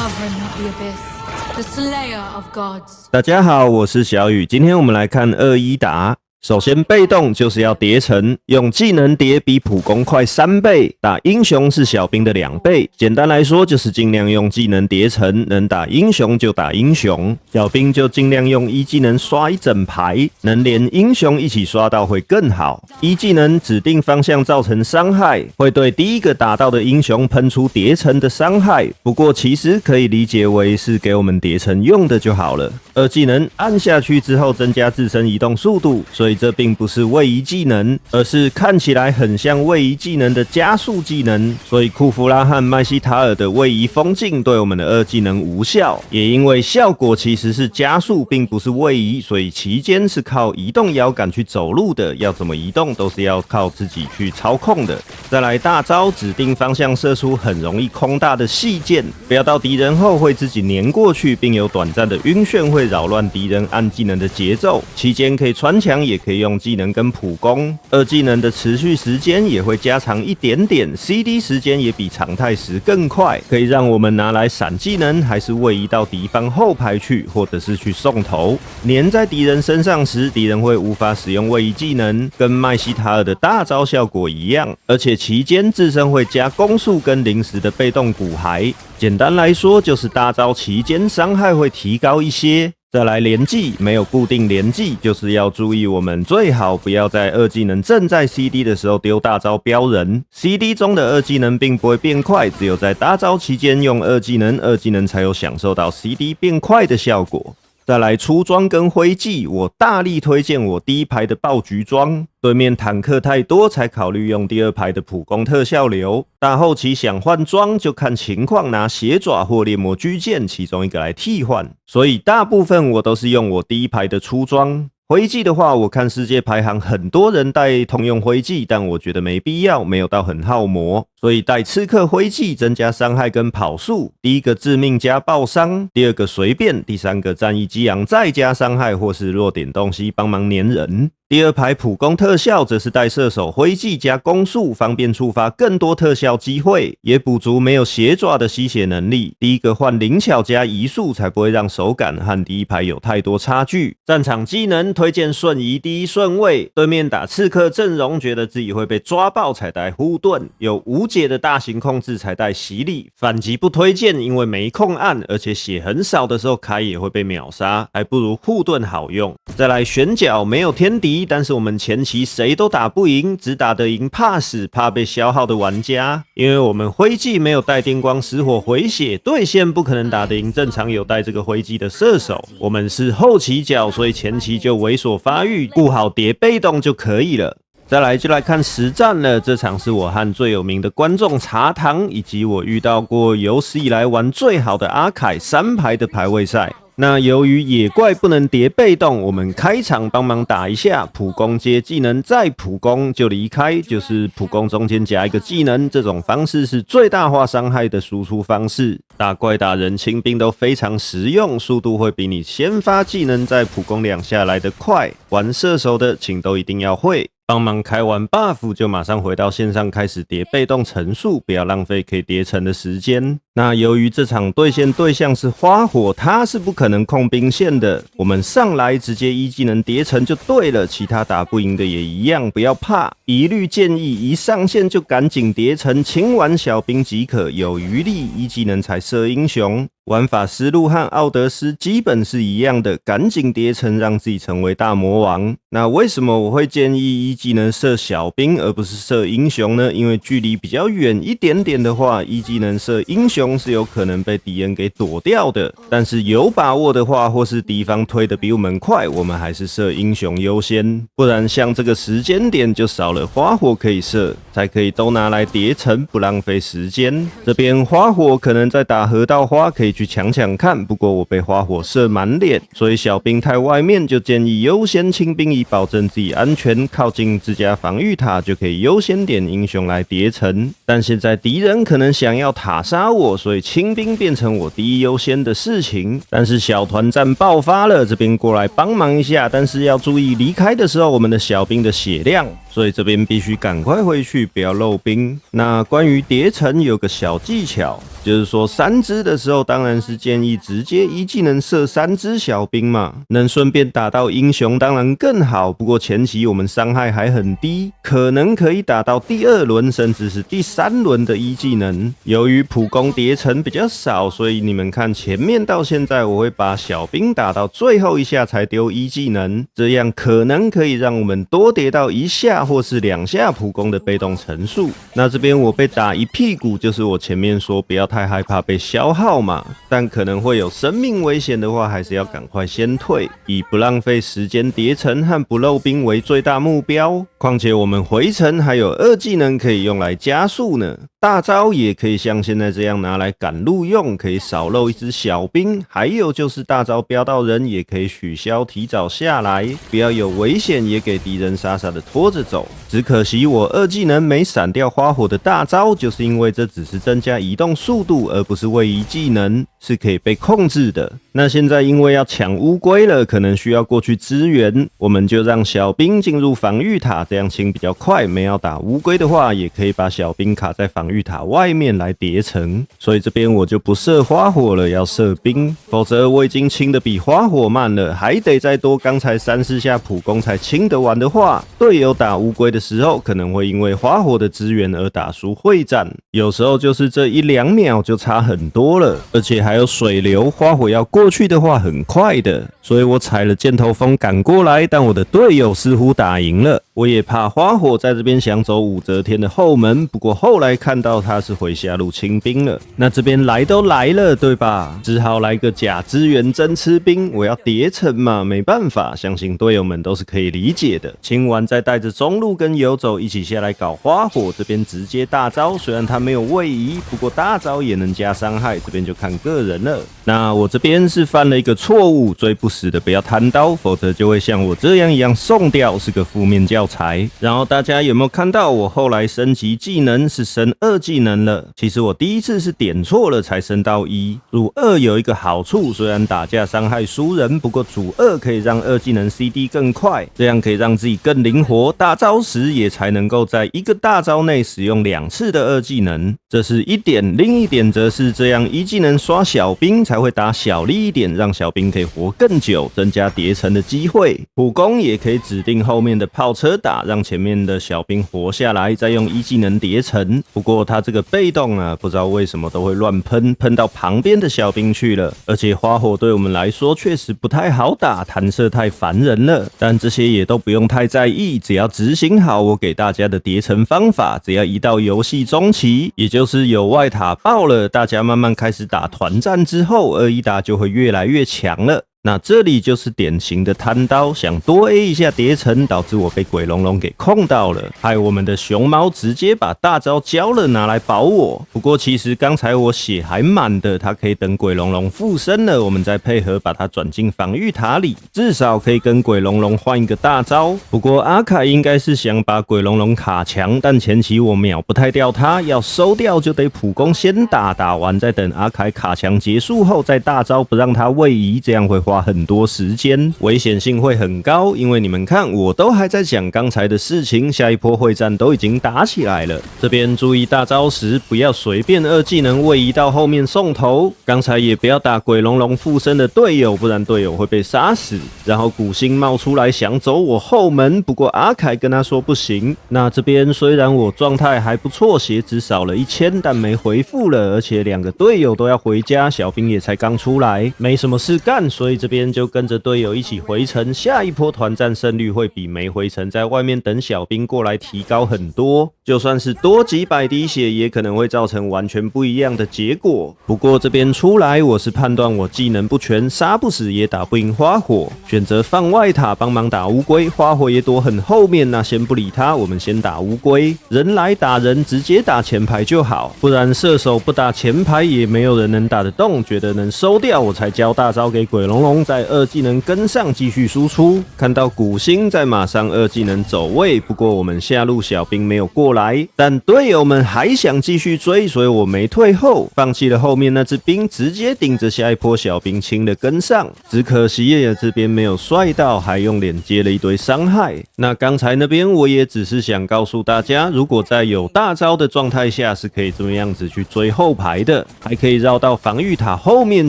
Sovereign of the abyss, the slayer of gods. 大家好，我是小雨，今天我们来看2-1打。首先被动就是要叠层，用技能叠比普攻快3倍，打英雄是小兵的2倍。简单来说就是尽量用技能叠层，能打英雄就打英雄，小兵就尽量用一技能刷一整排，能连英雄一起刷到会更好。一技能指定方向造成伤害，会对第一个打到的英雄喷出叠层的伤害，不过其实可以理解为是给我们叠层用的就好了。二技能按下去之后增加自身移动速度，所以这并不是位移技能，而是看起来很像位移技能的加速技能。所以库弗拉和麦西塔尔的位移风镜对我们的二技能无效，也因为效果其实是加速，并不是位移，所以期间是靠移动摇杆去走路的，要怎么移动都是要靠自己去操控的。再来大招指定方向射出很容易空大的细箭，飙到敌人后会自己粘过去，并有短暂的晕眩会扰乱敌人按技能的节奏，期间可以穿墙，也可以用技能跟普攻。二技能的持续时间也会加长一点点， CD 时间也比常态时更快，可以让我们拿来闪技能，还是位移到敌方后排去，或者是去送头。粘在敌人身上时，敌人会无法使用位移技能，跟麦西塔尔的大招效果一样，而且期间自身会加攻速跟临时的被动骨骸。简单来说就是大招期间伤害会提高一些。再来连技，没有固定连技，就是要注意我们最好不要在二技能正在 CD 的时候丢大招飙人。CD 中的二技能并不会变快，只有在大招期间用二技能才有享受到 CD 变快的效果。再来出装跟徽记，我大力推荐我第一排的爆菊装，对面坦克太多才考虑用第二排的普攻特效流。大后期想换装就看情况，拿血爪或猎魔巨剑其中一个来替换，所以大部分我都是用我第一排的出装。徽记的话，我看世界排行很多人带通用徽记，但我觉得没必要，没有到很耗魔，所以带刺客徽记增加伤害跟跑速，第一个致命加爆伤，第二个随便，第三个战役激昂再加伤害或是弱点东西帮忙黏人。第二排普攻特效则是带射手徽记加攻速，方便触发更多特效机会，也补足没有血爪的吸血能力。第一个换灵巧加移速，才不会让手感和第一排有太多差距。战场技能推荐瞬移第一顺位，对面打刺客阵容觉得自己会被抓爆才带护盾，有无解的大型控制才带洗礼，反击不推荐，因为没空按，而且血很少的时候开也会被秒杀，还不如护盾好用。再来选角，没有天敌，但是我们前期谁都打不赢，只打得赢怕死怕被消耗的玩家，因为我们徽记没有带电光石火回血，对线不可能打得赢正常有带这个徽记的射手。我们是后期角，所以前期就猥琐发育，顾好叠被动就可以了。再来就来看实战了，这场是我和最有名的观众茶堂，以及我遇到过有史以来玩最好的阿凯3排的排位赛。那由于野怪不能叠被动，我们开场帮忙打一下，普攻接技能再普攻就离开，就是普攻中间加一个技能，这种方式是最大化伤害的输出方式。打怪打人清兵都非常实用，速度会比你先发技能再普攻2下来得快。玩射手的请都一定要会。帮忙开完 buff 就马上回到线上开始叠被动层数，不要浪费可以叠层的时间。那由于这场对线对象是花火，它是不可能控兵线的，我们上来直接一技能叠层就对了，其他打不赢的也一样，不要怕。一律建议一上线就赶紧叠层，清完小兵即可，有余力一技能才射英雄。玩法思路和奥德斯基本是一样的，赶紧叠层让自己成为大魔王。那为什么我会建议一技能射小兵而不是射英雄呢？因为距离比较远一点点的话，一技能射英雄是有可能被敌人给躲掉的，但是有把握的话，或是敌方推得比我们快，我们还是射英雄优先，不然像这个时间点就少了花火可以射，才可以都拿来叠层，不浪费时间。这边花火可能在打河道花，可以去抢抢看，不过我被花火射满脸，所以小兵太外面就建议优先清兵，以保证自己安全，靠近自家防御塔就可以优先点英雄来叠层。但现在敌人可能想要塔杀我，所以清兵变成我第一优先的事情。但是小团战爆发了，这边过来帮忙一下，但是要注意离开的时候我们的小兵的血量，所以这边必须赶快回去，不要漏兵。那关于叠城有个小技巧，就是说3只的时候，当然是建议直接一技能射3只小兵嘛，能顺便打到英雄当然更好。不过前期我们伤害还很低，可能可以打到第2轮甚至是第3轮的一技能。由于普攻叠城比较少，所以你们看前面到现在我会把小兵打到最后一下才丢一技能，这样可能可以让我们多叠到1下或是2下普攻的被动层数。那这边我被打一屁股，就是我前面说不要太害怕被消耗嘛，但可能会有生命危险的话，还是要赶快先退，以不浪费时间叠城和不漏兵为最大目标。况且我们回城还有2技能可以用来加速呢，大招也可以像现在这样拿来赶路用，可以少漏1只小兵。还有就是大招飙到人也可以取消提早下来，不要有危险也给敌人傻傻的拖着走。只可惜我2技能没闪掉花火的大招，就是因为这只是增加移动速度，而不是位移技能，是可以被控制的。那现在因为要抢乌龟了，可能需要过去支援，我们就让小兵进入防御塔，这样清比较快。没要打乌龟的话，也可以把小兵卡在防御塔外面来叠城。所以这边我就不射花火了，要射兵，否则我已经清的比花火慢了，还得再多刚才3、4下普攻才清得完的话，队友打乌龟的时候可能会因为花火的支援而打输会战，有时候就是这1、2秒就差很多了，而且还有水流，花火要过去的话很快的，所以我踩了箭头风赶过来，但我的队友似乎打赢了。我也怕花火在这边想走武则天的后门，不过后来看到他是回下路清兵了。那这边来都来了，对吧？只好来个假支援真吃兵，我要叠城嘛，没办法，相信队友们都是可以理解的。清完再带着中路跟游走一起下来搞花火，这边直接大招，虽然他没有位移，不过大招也能加伤害，这边就看个人了。那我这边是犯了一个错误，追不死的不要贪刀，否则就会像我这样一样送掉，是个负面教材。然后大家有没有看到我后来升级技能是升2技能了？其实我第一次是点错了才升到1。主2有一个好处，虽然打架伤害输人，不过主2可以让2技能 CD 更快，这样可以让自己更灵活，大招时也才能够在一个大招内使用2次的2技能，这是一点。另一点则是这样1技能刷小兵才会打小力一点，让小兵可以活更久，增加叠城的机会。普攻也可以指定后面的炮车打，让前面的小兵活下来，再用1技能叠城。不过他这个被动啊，不知道为什么都会乱喷，喷到旁边的小兵去了。而且花火对我们来说确实不太好打，弹射太烦人了。但这些也都不用太在意，只要执行好我给大家的叠城方法，只要一到游戏中期，也就是有外塔爆了，大家慢慢开始打团战之后，2-1打就会越来越强了。那这里就是典型的贪刀，想多 A 一下叠城，导致我被鬼龙龙给控到了，害我们的熊猫直接把大招交了拿来保我。不过其实刚才我血还满的，他可以等鬼龙龙附身了，我们再配合把他转进防御塔里，至少可以跟鬼龙龙换一个大招。不过阿凯应该是想把鬼龙龙卡墙，但前期我秒不太掉他，要收掉就得普攻先打，打完再等阿凯卡墙结束后再大招，不让他位移，这样会花很多时间，危险性会很高。因为你们看，我都还在讲刚才的事情，下一波会战都已经打起来了。这边注意大招时不要随便2技能位移到后面送头，刚才也不要打鬼龙龙附身的队友，不然队友会被杀死。然后古星冒出来想走我后门，不过阿凯跟他说不行。那这边虽然我状态还不错，血只少了1000，但没回复了，而且2个队友都要回家，小兵也才刚出来，没什么事干，所以这边就跟着队友一起回城，下一波团战胜率会比没回城在外面等小兵过来提高很多。就算是多几百滴血，也可能会造成完全不一样的结果。不过这边出来，我是判断我技能不全，杀不死也打不赢花火，选择放外塔帮忙打乌龟。花火也躲很后面，那先不理他，我们先打乌龟。人来打人，直接打前排就好，不然射手不打前排也没有人能打得动。觉得能收掉，我才交大招给鬼龙龙，在2技能跟上继续输出。看到古星在马上2技能走位，不过我们下路小兵没有过来。来，但队友们还想继续追，所以我没退后，放弃了后面那只兵，直接顶着下一波小兵清的跟上。只可惜叶叶这边没有帅到，还用脸接了一堆伤害。那刚才那边我也只是想告诉大家，如果在有大招的状态下是可以这么样子去追后排的，还可以绕到防御塔后面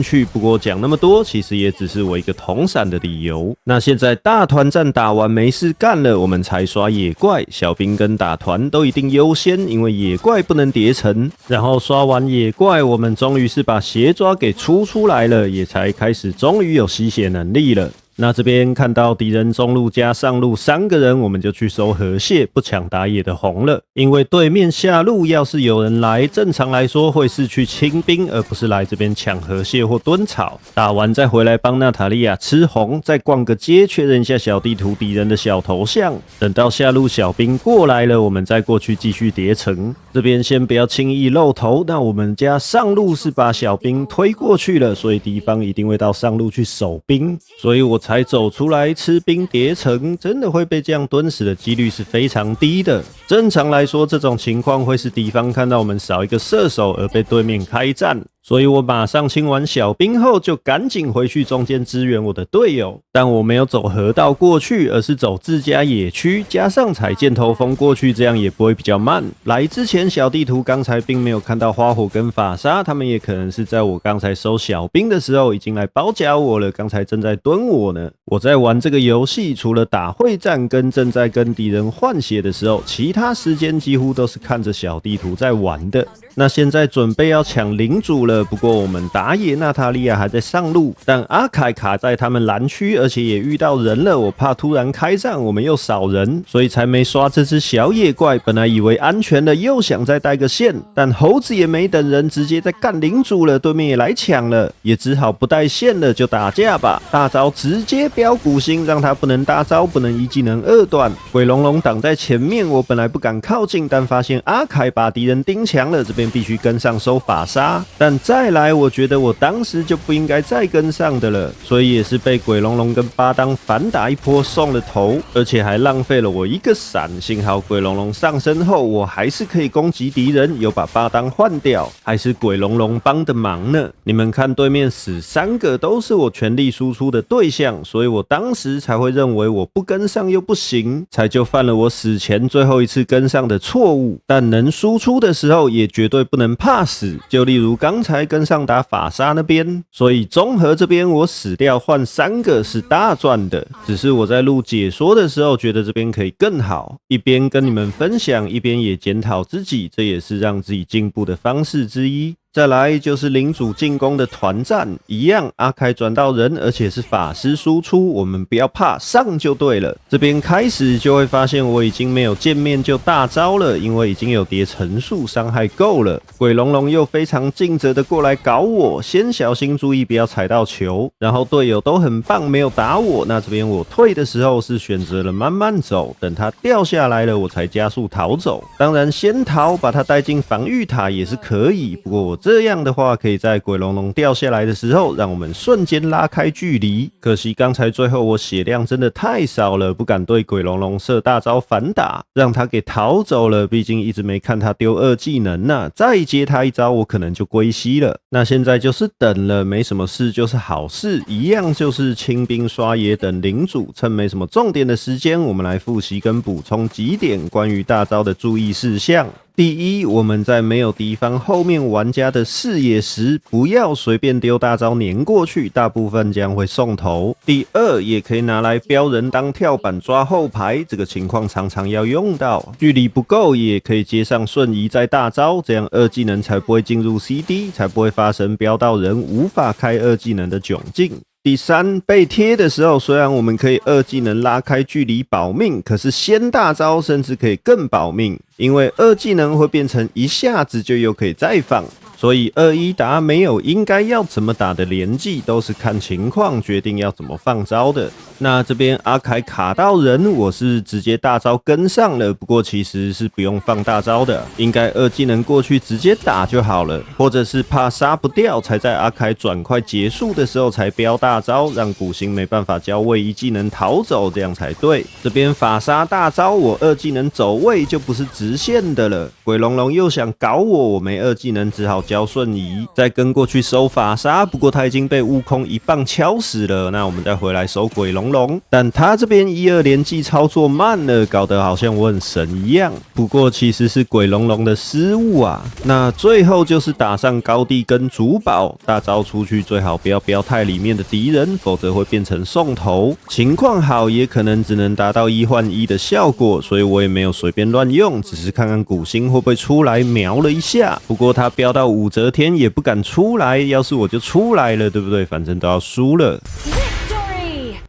去。不过讲那么多，其实也只是我一个统闪的理由。那现在大团战打完没事干了，我们才刷野怪，小兵跟打团都一定优先，因为野怪不能叠层。然后刷完野怪，我们终于是把邪抓给出来了，也才开始终于有吸血能力了。那这边看到敌人中路加上路3个人，我们就去收河蟹，不抢打野的红了。因为对面下路要是有人来，正常来说会是去清兵，而不是来这边抢河蟹或蹲草。打完再回来帮娜塔莉亚吃红，再逛个街，确认一下小地图敌人的小头像。等到下路小兵过来了，我们再过去继续叠城。这边先不要轻易露头，那我们家上路是把小兵推过去了，所以敌方一定会到上路去守兵，所以我才走出来吃兵叠城，真的会被这样蹲死的几率是非常低的。正常来说，这种情况会是敌方看到我们少一个射手而被对面开战。所以我马上清完小兵后，就赶紧回去中间支援我的队友。但我没有走河道过去，而是走自家野区，加上踩箭头风过去，这样也不会比较慢。来之前小地图刚才并没有看到花火跟法沙，他们也可能是在我刚才收小兵的时候已经来包夹我了，刚才正在蹲我呢。我在玩这个游戏，除了打会战跟正在跟敌人换血的时候，其他时间几乎都是看着小地图在玩的。那现在准备要抢领主了，不过我们打野娜塔莉亚还在上路，但阿凯卡在他们蓝区，而且也遇到人了，我怕突然开战我们又少人，所以才没刷这只小野怪。本来以为安全了，又想再带个线，但猴子也没等人，直接在干领主了，对面也来抢了，也只好不带线了，就打架吧。大招直接标古星，让他不能大招，不能一技能2段。鬼龙龙挡在前面，我本来不敢靠近，但发现阿凯把敌人盯强了，这边必须跟上收法杀。但再来，我觉得我当时就不应该再跟上的了，所以也是被鬼龙龙跟巴当反打一波送了头，而且还浪费了我一个闪。幸好鬼龙龙上身后，我还是可以攻击敌人，有把巴当换掉，还是鬼龙龙帮的忙呢。你们看对面死3个都是我全力输出的对象，所以我当时才会认为我不跟上又不行，才就犯了我死前最后一次跟上的错误。但能输出的时候也绝对不能怕死，就例如刚才跟上打法沙那边，所以综合这边我死掉换3个是大赚的。只是我在录解说的时候觉得这边可以更好，一边跟你们分享，一边也检讨自己，这也是让自己进步的方式之一。再来就是领主进攻的团战，一样阿凯转到人，而且是法师输出，我们不要怕，上就对了。这边开始就会发现我已经没有见面就大招了，因为已经有叠层数，伤害够了。鬼龙龙又非常尽责的过来搞我，先小心注意不要踩到球，然后队友都很棒，没有打我。那这边我退的时候是选择了慢慢走，等他掉下来了我才加速逃走。当然先逃把他带进防御塔也是可以，不过我这样的话可以在鬼龙龙掉下来的时候让我们瞬间拉开距离。可惜刚才最后我血量真的太少了，不敢对鬼龙龙射大招反打，让他给逃走了，毕竟一直没看他丢2技能啊，再接他一招我可能就归西了。那现在就是等了，没什么事就是好事，一样就是清兵刷野等领主。趁没什么重点的时间，我们来复习跟补充几点关于大招的注意事项。第一，我们在没有敌方后面玩家的视野时，不要随便丢大招粘过去，大部分将会送头。第二，也可以拿来标人当跳板抓后排，这个情况常常要用到。距离不够，也可以接上瞬移再大招，这样2技能才不会进入 CD， 才不会发生标到人无法开2技能的窘境。第三，被贴的时候，虽然我们可以2技能拉开距离保命，可是先大招甚至可以更保命，因为2技能会变成一下子就又可以再放。所以2-1打没有应该要怎么打的连技，都是看情况决定要怎么放招的。那这边阿凯卡到人，我是直接大招跟上了，不过其实是不用放大招的，应该2技能过去直接打就好了，或者是怕杀不掉，才在阿凯转快结束的时候才飙大招，让古星没办法交位1技能逃走，这样才对。这边法杀大招，我2技能走位就不是直线的了，鬼龙龙又想搞我，我没2技能，只好交瞬移，再跟过去收法杀，不过他已经被悟空1棒敲死了，那我们再回来收鬼龙龙，但他这边1-2连技操作慢了，搞得好像我很神一样，不过其实是鬼龙龙的失误啊。那最后就是打上高地跟主宝，大招出去最好不要标太里面的敌人，否则会变成送头，情况好也可能只能达到1换1的效果，所以我也没有随便乱用，只是看看古星会不会出来瞄了一下，不过他飙到武则天也不敢出来，要是我就出来了，对不对？反正都要输了。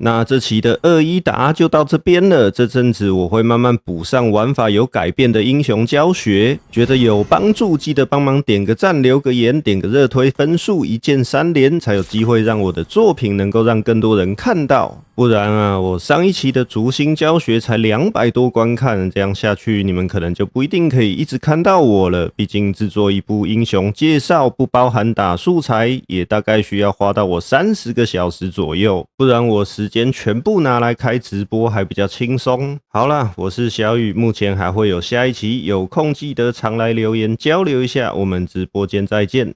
那这期的2-1打就到这边了，这阵子我会慢慢补上玩法有改变的英雄教学，觉得有帮助记得帮忙点个赞留个言，点个热推分数，1键3连，才有机会让我的作品能够让更多人看到，不然啊我上一期的逐星教学才200多观看，这样下去你们可能就不一定可以一直看到我了，毕竟制作一部英雄介绍不包含打素材，也大概需要花到我30个小时左右，不然我时间全部拿来开直播还比较轻松。好啦，我是小雨，目前还会有下一期，有空记得常来留言交流一下，我们直播间再见。